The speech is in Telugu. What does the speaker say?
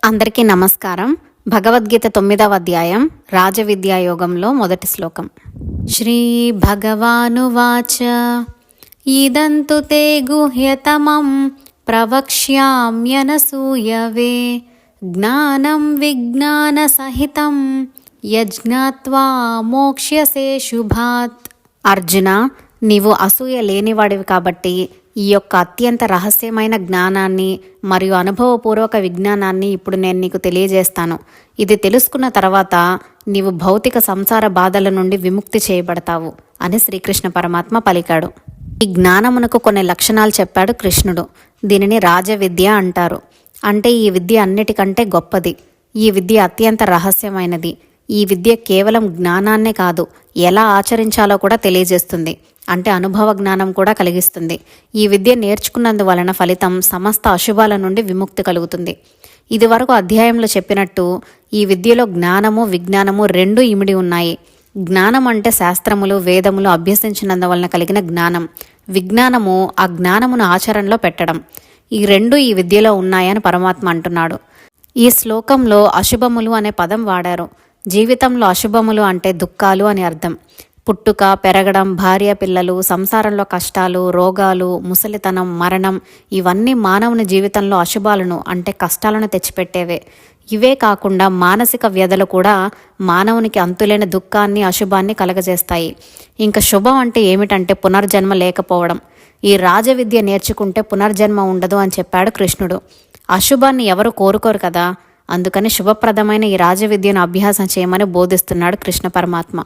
అందరికీ నమస్కారం. భగవద్గీత 9వ అధ్యాయం రాజవిద్యాయోగంలో మొదటి శ్లోకం. శ్రీ భగవానువాచ ఇదంతు తే గుహ్యతమం ప్రవక్ష్యామ్యనసూయవే జ్ఞానం విజ్ఞాన సహితం యజ్ఞాత్వా మోక్ష్యసే శుభాత్. అర్జున, నీవు అసూయ లేనివాడివి కాబట్టి ఈ యొక్క అత్యంత రహస్యమైన జ్ఞానాన్ని మరియు అనుభవపూర్వక విజ్ఞానాన్ని ఇప్పుడు నేను నీకు తెలియజేస్తాను. ఇది తెలుసుకున్న తర్వాత నీవు భౌతిక సంసార బాధల నుండి విముక్తి చేయబడతావు అని శ్రీకృష్ణ పరమాత్మ పలికాడు. ఈ జ్ఞానమునకు కొన్ని లక్షణాలు చెప్పాడు కృష్ణుడు. దీనిని రాజవిద్య అంటారు. అంటే ఈ విద్య అన్నిటికంటే గొప్పది. ఈ విద్య అత్యంత రహస్యమైనది. ఈ విద్య కేవలం జ్ఞానాన్నే కాదు, ఎలా ఆచరించాలో కూడా తెలియజేస్తుంది. అంటే అనుభవ జ్ఞానం కూడా కలిగిస్తుంది. ఈ విద్య నేర్చుకున్నందువలన ఫలితం సమస్త అశుభాల నుండి విముక్తి కలుగుతుంది. ఇది వరకు అధ్యాయంలో చెప్పినట్టు ఈ విద్యలో జ్ఞానము విజ్ఞానము రెండూ ఇమిడి ఉన్నాయి. జ్ఞానం అంటే శాస్త్రములు వేదములు అభ్యసించినందువలన కలిగిన జ్ఞానం. విజ్ఞానము ఆ జ్ఞానమును ఆచరణలో పెట్టడం. ఈ రెండు ఈ విద్యలో ఉన్నాయని పరమాత్మ అంటున్నాడు. ఈ శ్లోకంలో అశుభములు అనే పదం వాడారు. జీవితంలో అశుభములు అంటే దుఃఖాలు అని అర్థం. పుట్టుక, పెరగడం, భార్య పిల్లలు, సంసారంలో కష్టాలు, రోగాలు, ముసలితనం, మరణం ఇవన్నీ మానవుని జీవితంలో అశుభాలను అంటే కష్టాలను తెచ్చిపెట్టేవే. ఇవే కాకుండా మానసిక వ్యధలు కూడా మానవునికి అంతులేని దుఃఖాన్ని అశుభాన్ని కలగజేస్తాయి. ఇంకా శుభం అంటే ఏమిటంటే పునర్జన్మ లేకపోవడం. ఈ రాజవిద్య నేర్చుకుంటే పునర్జన్మ ఉండదు అని చెప్పాడు కృష్ణుడు. అశుభాన్ని ఎవరు కోరుకోరు కదా, అందుకని శుభప్రదమైన ఈ రాజవిద్యను అభ్యాసం చేయమని బోధిస్తున్నాడు కృష్ణ పరమాత్మ.